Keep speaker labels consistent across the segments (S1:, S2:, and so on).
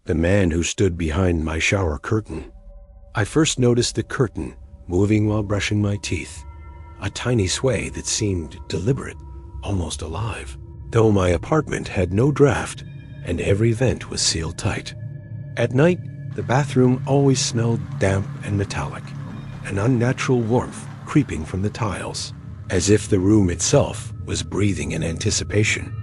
S1: the man who stood behind my shower curtain. I first noticed the curtain moving while brushing my teeth, a tiny sway that seemed deliberate, almost alive, though my apartment had no draft and every vent was sealed tight. At night, the bathroom always smelled damp and metallic, an unnatural warmth creeping from the tiles, as if the room itself was breathing in anticipation.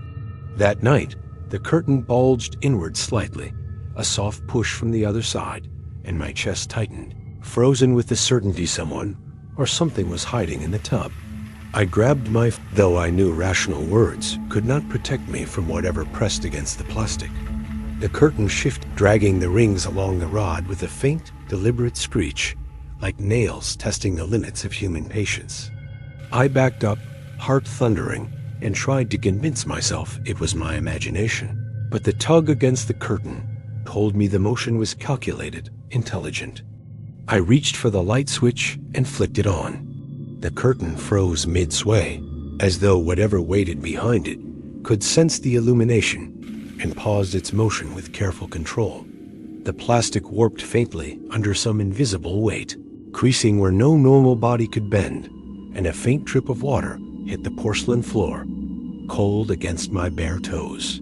S1: That night, the curtain bulged inward slightly, a soft push from the other side, and my chest tightened, frozen with the certainty someone or something was hiding in the tub. I grabbed though I knew rational words could not protect me from whatever pressed against the plastic. The curtain shifted, dragging the rings along the rod with a faint, deliberate screech, like nails testing the limits of human patience. I backed up, heart thundering, and tried to convince myself it was my imagination. But the tug against the curtain told me the motion was calculated, intelligent. I reached for the light switch and flicked it on. The curtain froze mid-sway, as though whatever waited behind it could sense the illumination, and paused its motion with careful control. The plastic warped faintly under some invisible weight, creasing where no normal body could bend, and a faint drip of water hit the porcelain floor, cold against my bare toes.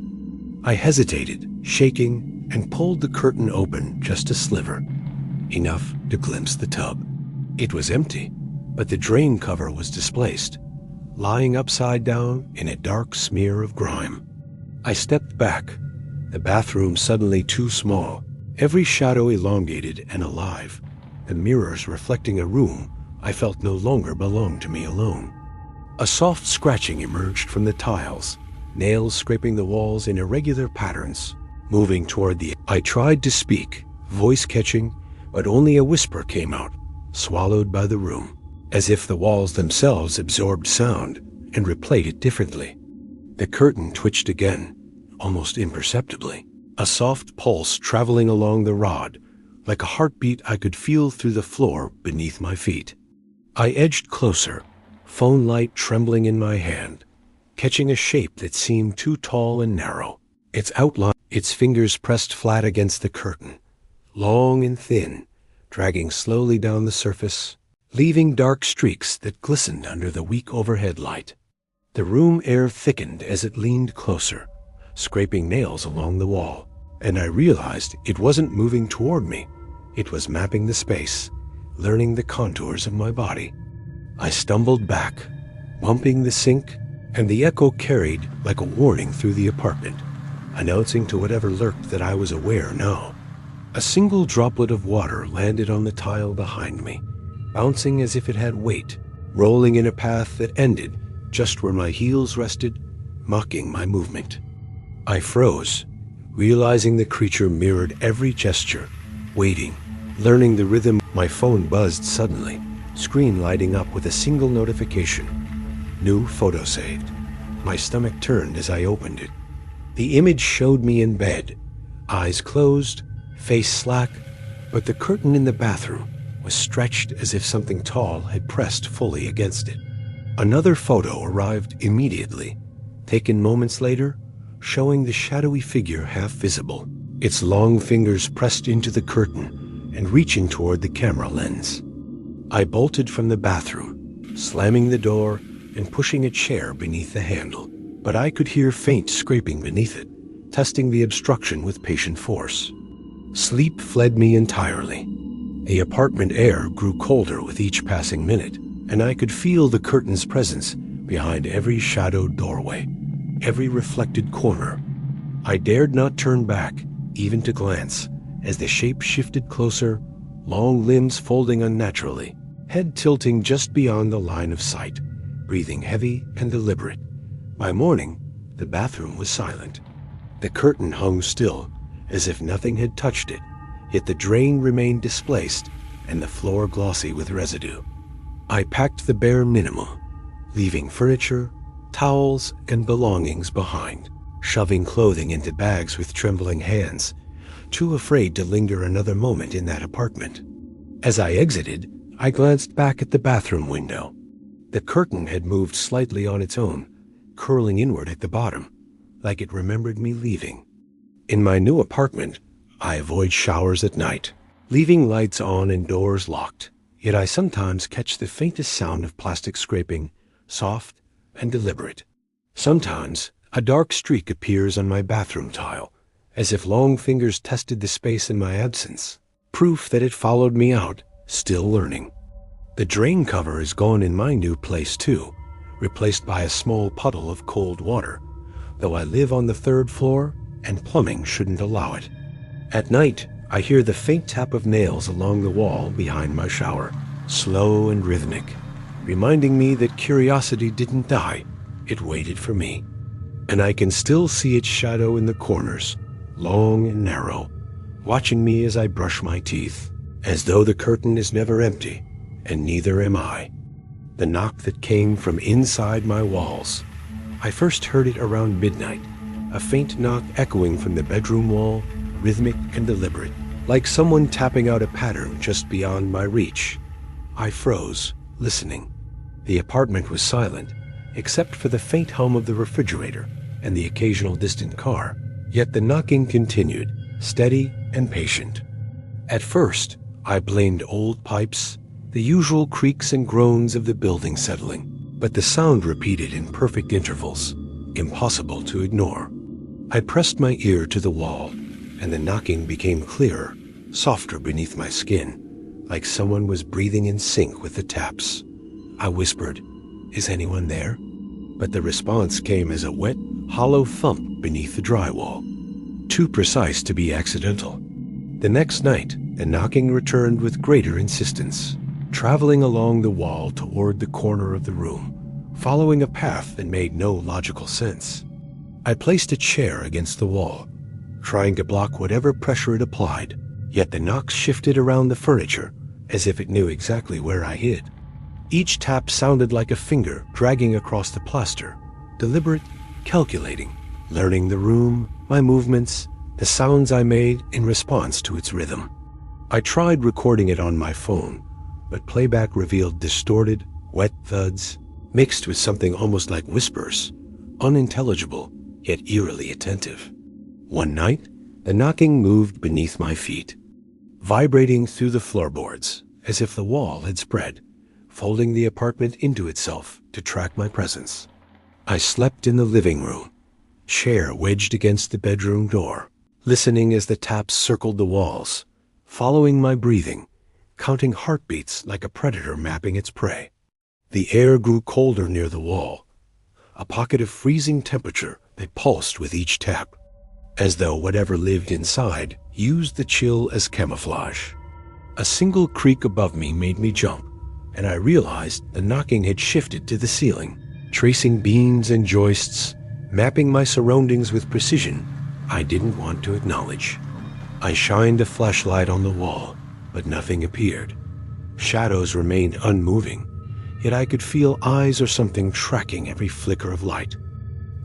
S1: I hesitated, shaking, and pulled the curtain open just a sliver, enough to glimpse the tub. It was empty, but the drain cover was displaced, lying upside down in a dark smear of grime. I stepped back, the bathroom suddenly too small, every shadow elongated and alive, the mirrors reflecting a room I felt no longer belonged to me alone. A soft scratching emerged from the tiles, nails scraping the walls in irregular patterns, moving toward the... I tried to speak, voice catching, but only a whisper came out, swallowed by the room, as if the walls themselves absorbed sound and replayed it differently. The curtain twitched again, almost imperceptibly, a soft pulse traveling along the rod, like a heartbeat I could feel through the floor beneath my feet. I edged closer, phone light trembling in my hand, catching a shape that seemed too tall and narrow. Its outline, its fingers pressed flat against the curtain, long and thin, dragging slowly down the surface, leaving dark streaks that glistened under the weak overhead light. The room air thickened as it leaned closer, scraping nails along the wall, and I realized it wasn't moving toward me. It was mapping the space, learning the contours of my body. I stumbled back, bumping the sink, and the echo carried like a warning through the apartment, announcing to whatever lurked that I was aware now. A single droplet of water landed on the tile behind me, bouncing as if it had weight, rolling in a path that ended just where my heels rested, mocking my movement. I froze, realizing the creature mirrored every gesture, waiting, learning the rhythm. My phone buzzed suddenly, screen lighting up with a single notification. New photo saved. My stomach turned as I opened it. The image showed me in bed, eyes closed, face slack, but the curtain in the bathroom was stretched as if something tall had pressed fully against it. Another photo arrived immediately, taken moments later, showing the shadowy figure half visible, its long fingers pressed into the curtain and reaching toward the camera lens. I bolted from the bathroom, slamming the door and pushing a chair beneath the handle, but I could hear faint scraping beneath it, testing the obstruction with patient force. Sleep fled me entirely. The apartment air grew colder with each passing minute, and I could feel the curtain's presence behind every shadowed doorway, every reflected corner. I dared not turn back, even to glance, as the shape shifted closer, long limbs folding unnaturally, head tilting just beyond the line of sight, breathing heavy and deliberate. By morning, the bathroom was silent. The curtain hung still, as if nothing had touched it, yet the drain remained displaced and the floor glossy with residue. I packed the bare minimum, leaving furniture, towels, and belongings behind, shoving clothing into bags with trembling hands, too afraid to linger another moment in that apartment. As I exited, I glanced back at the bathroom window. The curtain had moved slightly on its own, curling inward at the bottom, like it remembered me leaving. In my new apartment, I avoid showers at night, leaving lights on and doors locked. Yet I sometimes catch the faintest sound of plastic scraping, soft and deliberate. Sometimes a dark streak appears on my bathroom tile, as if long fingers tested the space in my absence, proof that it followed me out, still learning. The drain cover is gone in my new place too, replaced by a small puddle of cold water, though I live on the 3rd floor and plumbing shouldn't allow it. At night, I hear the faint tap of nails along the wall behind my shower, slow and rhythmic, reminding me that curiosity didn't die, it waited for me. And I can still see its shadow in the corners, long and narrow, watching me as I brush my teeth, as though the curtain is never empty, and neither am I. The knock that came from inside my walls. I first heard it around midnight, a faint knock echoing from the bedroom wall, rhythmic and deliberate, like someone tapping out a pattern just beyond my reach. I froze, listening. The apartment was silent, except for the faint hum of the refrigerator and the occasional distant car. Yet the knocking continued, steady and patient. At first, I blamed old pipes, the usual creaks and groans of the building settling, but the sound repeated in perfect intervals, impossible to ignore. I pressed my ear to the wall, and the knocking became clearer, softer beneath my skin, like someone was breathing in sync with the taps. I whispered, "Is anyone there?" But the response came as a wet, hollow thump beneath the drywall, too precise to be accidental. The next night, the knocking returned with greater insistence, traveling along the wall toward the corner of the room, following a path that made no logical sense. I placed a chair against the wall, trying to block whatever pressure it applied, yet the knocks shifted around the furniture as if it knew exactly where I hid. Each tap sounded like a finger dragging across the plaster, deliberate, calculating, learning the room, my movements, the sounds I made in response to its rhythm. I tried recording it on my phone, but playback revealed distorted, wet thuds, mixed with something almost like whispers, unintelligible, yet eerily attentive. One night, the knocking moved beneath my feet, vibrating through the floorboards as if the wall had spread, folding the apartment into itself to track my presence. I slept in the living room, chair wedged against the bedroom door, listening as the taps circled the walls, following my breathing, counting heartbeats like a predator mapping its prey. The air grew colder near the wall, a pocket of freezing temperature that pulsed with each tap, as though whatever lived inside used the chill as camouflage. A single creak above me made me jump, and I realized the knocking had shifted to the ceiling, tracing beams and joists, mapping my surroundings with precision I didn't want to acknowledge. I shined a flashlight on the wall, but nothing appeared. Shadows remained unmoving, yet I could feel eyes or something tracking every flicker of light.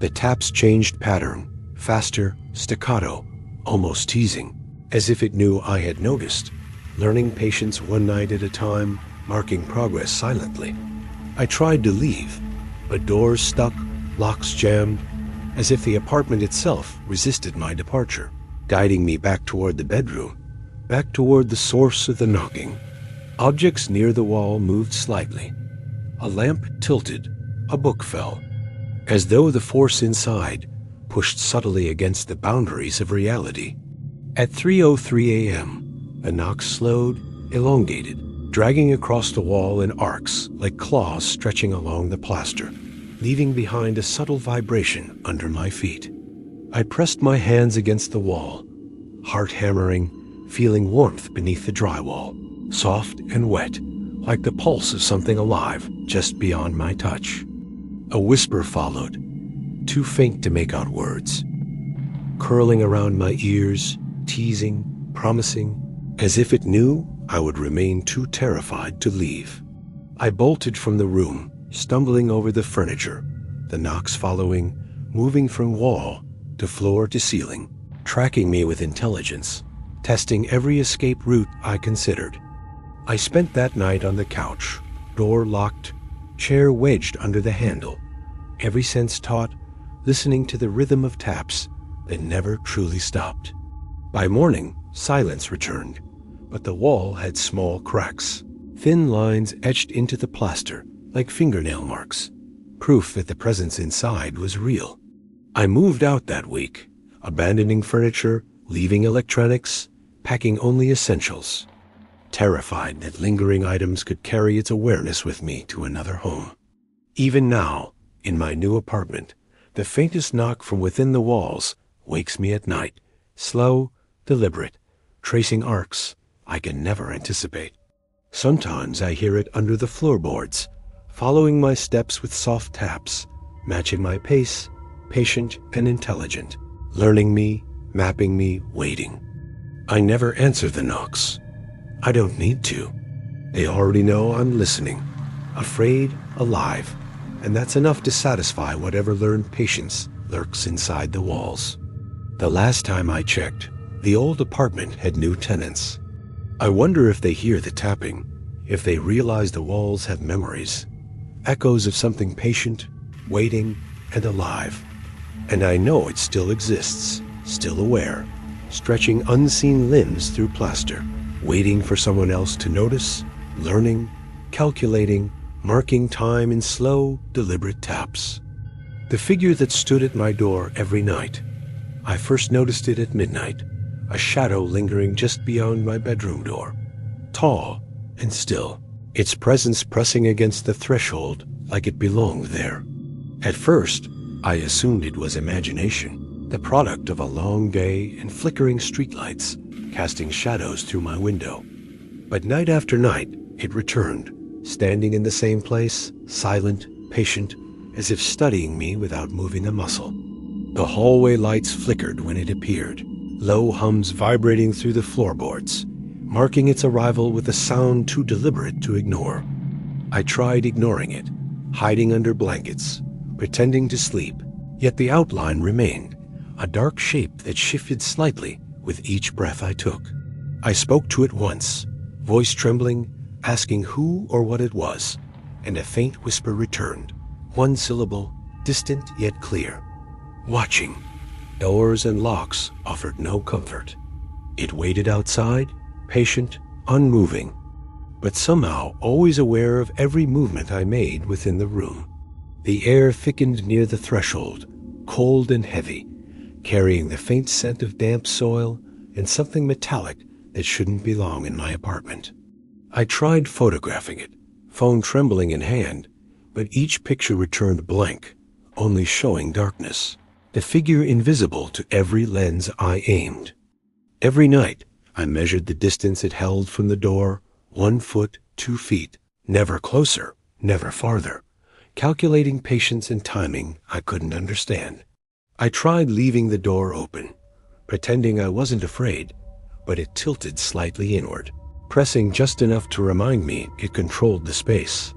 S1: The taps changed pattern, faster, staccato, almost teasing, as if it knew I had noticed, learning patience one night at a time, marking progress silently. I tried to leave, but doors stuck, locks jammed, as if the apartment itself resisted my departure, guiding me back toward the bedroom, back toward the source of the knocking. Objects near the wall moved slightly. A lamp tilted, a book fell, as though the force inside pushed subtly against the boundaries of reality. At 3:03 a.m., the knocks slowed, elongated, dragging across the wall in arcs like claws stretching along the plaster, leaving behind a subtle vibration under my feet. I pressed my hands against the wall, heart hammering, feeling warmth beneath the drywall, soft and wet, like the pulse of something alive just beyond my touch. A whisper followed, too faint to make out words, curling around my ears, teasing, promising, as if it knew I would remain too terrified to leave. I bolted from the room, stumbling over the furniture, the knocks following, moving from wall to floor to ceiling, tracking me with intelligence, testing every escape route I considered. I spent that night on the couch, door locked, chair wedged under the handle, every sense taut, listening to the rhythm of taps that never truly stopped. By morning, Silence returned, but the wall had small cracks, thin lines etched into the plaster like fingernail marks, proof that the presence inside was real. I moved out that week, abandoning furniture, leaving electronics, packing only essentials, terrified that lingering items could carry its awareness with me to another home. Even now, in my new apartment, the faintest knock from within the walls wakes me at night, slow, deliberate, tracing arcs I can never anticipate. Sometimes I hear it under the floorboards, following my steps with soft taps, matching my pace, patient and intelligent, learning me, mapping me, waiting. I never answer the knocks. I don't need to. They already know I'm listening, afraid, alive, and that's enough to satisfy whatever learned patience lurks inside the walls. The last time I checked, the old apartment had new tenants. I wonder if they hear the tapping, if they realize the walls have memories, echoes of something patient, waiting, and alive. And I know it still exists, still aware, stretching unseen limbs through plaster, waiting for someone else to notice, learning, calculating, marking time in slow, deliberate taps. The figure that stood at my door every night. I first noticed it at midnight, a shadow lingering just beyond my bedroom door, tall and still, its presence pressing against the threshold like it belonged there. At first, I assumed it was imagination, the product of a long day and flickering streetlights, casting shadows through my window. But night after night, it returned, standing in the same place, silent, patient, as if studying me without moving a muscle. The hallway lights flickered when it appeared, low hums vibrating through the floorboards, marking its arrival with a sound too deliberate to ignore. I tried ignoring it, hiding under blankets, pretending to sleep, yet the outline remained, a dark shape that shifted slightly with each breath I took. I spoke to it once, voice trembling, asking who or what it was, and a faint whisper returned, one syllable, distant yet clear. Watching. Doors and locks offered no comfort. It waited outside, patient, unmoving, but somehow always aware of every movement I made within the room. The air thickened near the threshold, cold and heavy, carrying the faint scent of damp soil and something metallic that shouldn't belong in my apartment. I tried photographing it, phone trembling in hand, but each picture returned blank, only showing darkness, the figure invisible to every lens I aimed. Every night, I measured the distance it held from the door, 1 foot, 2 feet, never closer, never farther, calculating patience and timing I couldn't understand. I tried leaving the door open, pretending I wasn't afraid, but it tilted slightly inward, pressing just enough to remind me it controlled the space.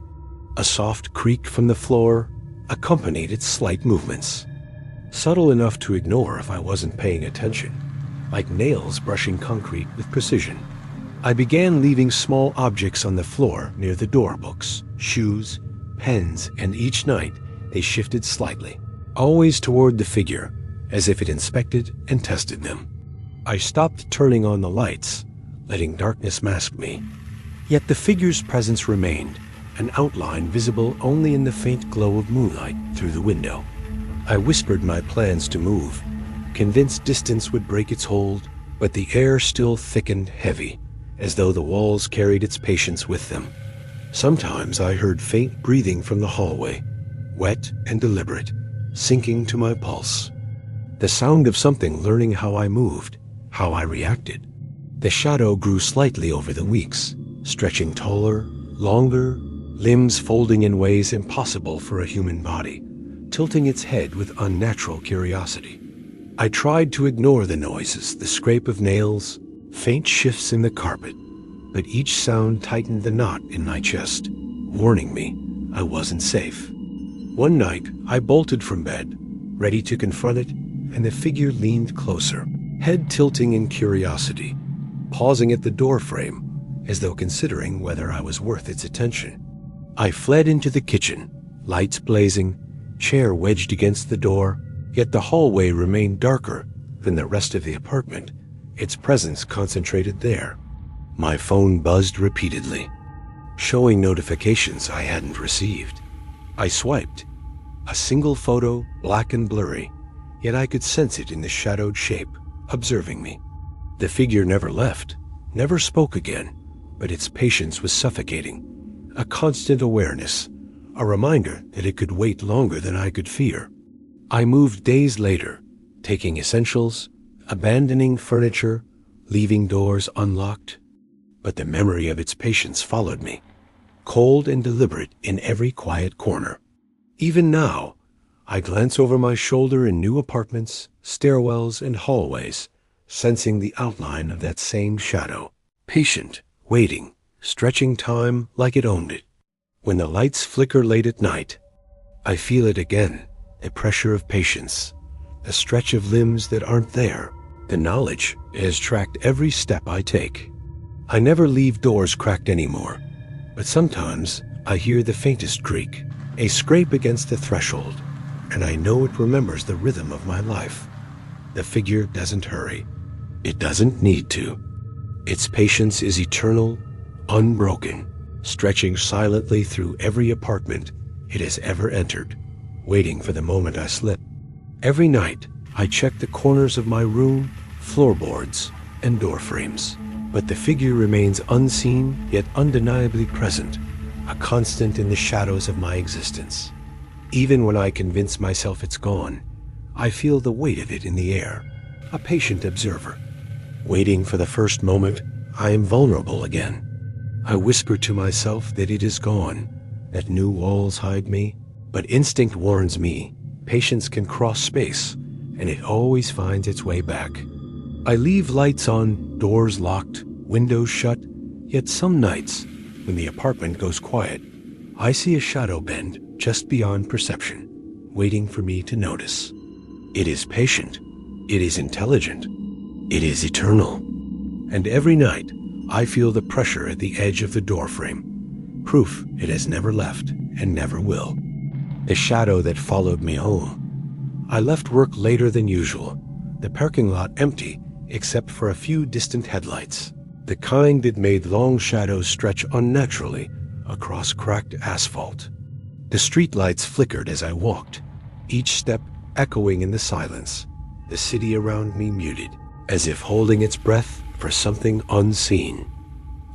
S1: A soft creak from the floor accompanied its slight movements, subtle enough to ignore if I wasn't paying attention, like nails brushing concrete with precision. I began leaving small objects on the floor near the door, books, shoes, pens, and each night they shifted slightly, always toward the figure, as if it inspected and tested them. I stopped turning on the lights, letting darkness mask me. Yet the figure's presence remained, an outline visible only in the faint glow of moonlight through the window. I whispered my plans to move, convinced distance would break its hold, but the air still thickened heavy, as though the walls carried its patience with them. Sometimes I heard faint breathing from the hallway, wet and deliberate, sinking to my pulse. The sound of something learning how I moved, how I reacted. The shadow grew slightly over the weeks, stretching taller, longer, limbs folding in ways impossible for a human body, tilting its head with unnatural curiosity. I tried to ignore the noises, the scrape of nails, faint shifts in the carpet, but each sound tightened the knot in my chest, warning me I wasn't safe. One night, I bolted from bed, ready to confront it, and the figure leaned closer, head tilting in curiosity, pausing at the doorframe, as though considering whether I was worth its attention. I fled into the kitchen, lights blazing, chair wedged against the door, yet the hallway remained darker than the rest of the apartment, its presence concentrated there. My phone buzzed repeatedly, showing notifications I hadn't received. I swiped. A single photo, black and blurry, yet I could sense it in the shadowed shape, observing me. The figure never left, never spoke again, but its patience was suffocating. A constant awareness, a reminder that it could wait longer than I could fear. I moved days later, taking essentials, abandoning furniture, leaving doors unlocked. But the memory of its patience followed me, cold and deliberate in every quiet corner. Even now, I glance over my shoulder in new apartments, stairwells, and hallways, sensing the outline of that same shadow, patient, waiting, stretching time like it owned it. When the lights flicker late at night, I feel it again, a pressure of patience, a stretch of limbs that aren't there. The knowledge has tracked every step I take. I never leave doors cracked anymore, but sometimes I hear the faintest creak, a scrape against the threshold, and I know it remembers the rhythm of my life. The figure doesn't hurry. It doesn't need to. Its patience is eternal, unbroken, stretching silently through every apartment it has ever entered, waiting for the moment I slip. Every night, I check the corners of my room, floorboards, and door frames, but the figure remains unseen yet undeniably present, a constant in the shadows of my existence. Even when I convince myself it's gone, I feel the weight of it in the air, a patient observer. Waiting for the first moment, I am vulnerable again. I whisper to myself that it is gone, that new walls hide me, but instinct warns me patience can cross space, and it always finds its way back. I leave lights on, doors locked, windows shut, yet some nights, when the apartment goes quiet, I see a shadow bend just beyond perception, waiting for me to notice. It is patient, it is intelligent, it is eternal. And every night, I feel the pressure at the edge of the doorframe, proof it has never left and never will. The shadow that followed me home. I left work later than usual, the parking lot empty except for a few distant headlights, the kind that made long shadows stretch unnaturally across cracked asphalt. The streetlights flickered as I walked, each step echoing in the silence, the city around me muted, as if holding its breath for something unseen.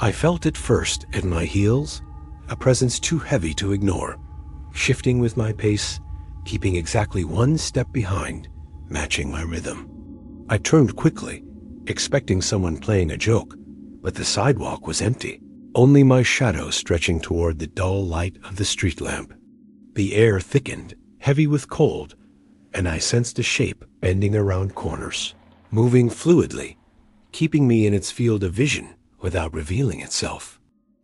S1: I felt it first at my heels, a presence too heavy to ignore, shifting with my pace, keeping exactly one step behind, matching my rhythm. I turned quickly, expecting someone playing a joke, but the sidewalk was empty, only my shadow stretching toward the dull light of the street lamp. The air thickened, heavy with cold, and I sensed a shape bending around corners, moving fluidly, keeping me in its field of vision without revealing itself.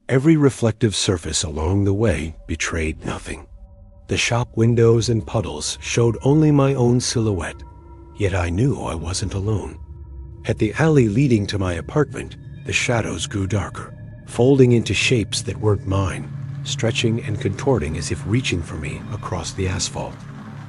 S1: Every reflective surface along the way betrayed nothing. The shop windows and puddles showed only my own silhouette, yet I knew I wasn't alone. At the alley leading to my apartment, the shadows grew darker, folding into shapes that weren't mine, stretching and contorting as if reaching for me across the asphalt.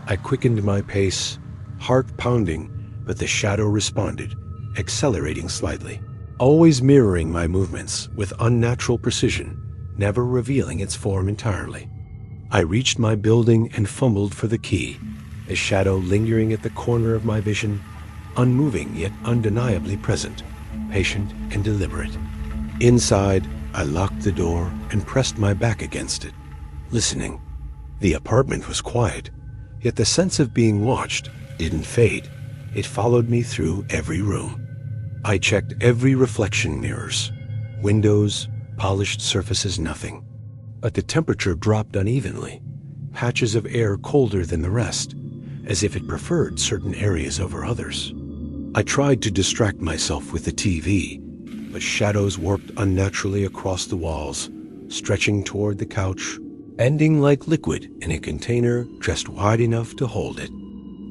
S1: I quickened my pace, heart pounding, but the shadow responded, accelerating slightly, always mirroring my movements with unnatural precision, never revealing its form entirely. I reached my building and fumbled for the key, a shadow lingering at the corner of my vision, unmoving yet undeniably present, patient and deliberate. Inside, I locked the door and pressed my back against it, listening. The apartment was quiet, yet the sense of being watched didn't fade. It followed me through every room. I checked every reflection mirrors, windows, polished surfaces, nothing. But the temperature dropped unevenly, patches of air colder than the rest, as if it preferred certain areas over others. I tried to distract myself with the TV, but shadows warped unnaturally across the walls, stretching toward the couch, ending like liquid in a container just wide enough to hold it.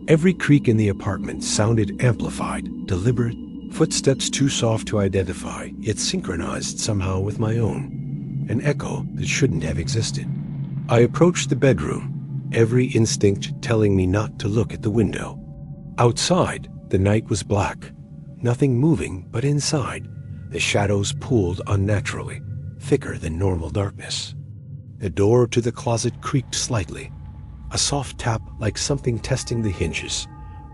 S1: Every creak in the apartment sounded amplified, deliberate, footsteps too soft to identify, yet synchronized somehow with my own, an echo that shouldn't have existed. I approached the bedroom, every instinct telling me not to look at the window. Outside, the night was black, Nothing moving, but inside, the shadows pooled unnaturally, thicker than normal darkness. The door to the closet creaked slightly, a soft tap like something testing the hinges,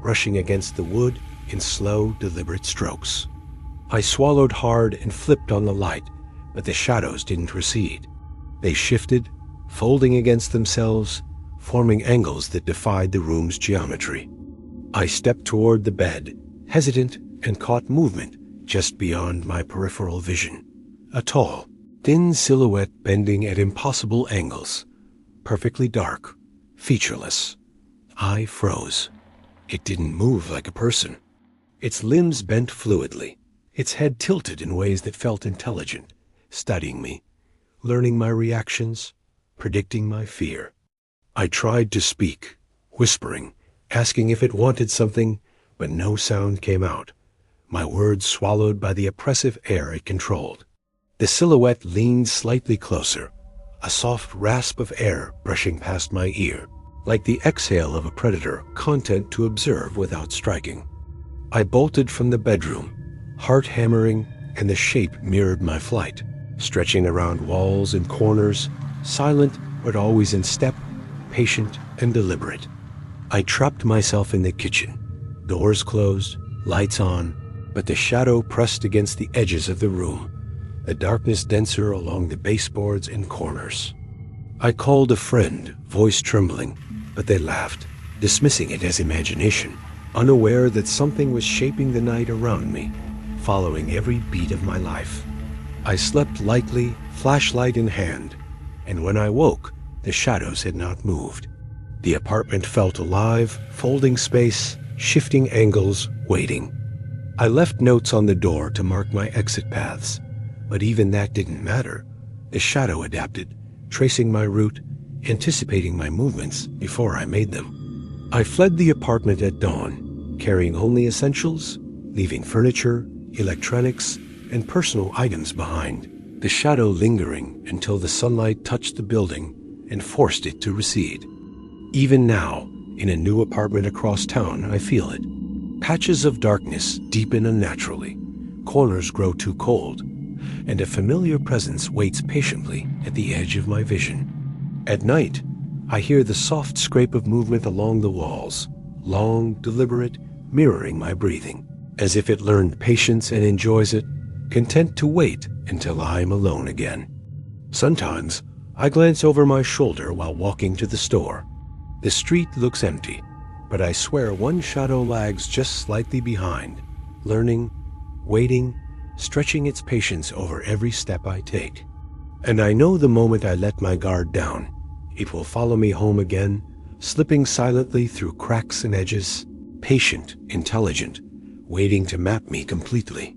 S1: brushing against the wood in slow, deliberate strokes. I swallowed hard and flipped on the light, but the shadows didn't recede. They shifted, folding against themselves, forming angles that defied the room's geometry. I stepped toward the bed, hesitant, and caught movement just beyond my peripheral vision. A tall, thin silhouette bending at impossible angles, perfectly dark, featureless. I froze. It didn't move like a person. Its limbs bent fluidly, its head tilted in ways that felt intelligent, studying me, learning my reactions, predicting my fear. I tried to speak, whispering, asking if it wanted something, but no sound came out, my words swallowed by the oppressive air it controlled. The silhouette leaned slightly closer, a soft rasp of air brushing past my ear, like the exhale of a predator content to observe without striking. I bolted from the bedroom, heart hammering, and the shape mirrored my flight, stretching around walls and corners, silent but always in step, patient and deliberate. I trapped myself in the kitchen, doors closed, lights on, but the shadow pressed against the edges of the room, the darkness denser along the baseboards and corners. I called a friend, voice trembling, but they laughed, dismissing it as imagination, unaware that something was shaping the night around me, following every beat of my life. I slept lightly, flashlight in hand, and when I woke, the shadows had not moved. The apartment felt alive, folding space, shifting angles, waiting. I left notes on the door to mark my exit paths, but even that didn't matter. The shadow adapted, tracing my route, anticipating my movements before I made them. I fled the apartment at dawn, carrying only essentials, leaving furniture, electronics, and personal items behind, the shadow lingering until the sunlight touched the building and forced it to recede. Even now, in a new apartment across town, I feel it. Patches of darkness deepen unnaturally, corners grow too cold, and a familiar presence waits patiently at the edge of my vision. At night, I hear the soft scrape of movement along the walls, long, deliberate, mirroring my breathing, as if it learned patience and enjoys it, content to wait until I'm alone again. Sometimes, I glance over my shoulder while walking to the store. The street looks empty, but I swear one shadow lags just slightly behind, learning, waiting, stretching its patience over every step I take. And I know the moment I let my guard down, it will follow me home again, slipping silently through cracks and edges, patient, intelligent, waiting to map me completely.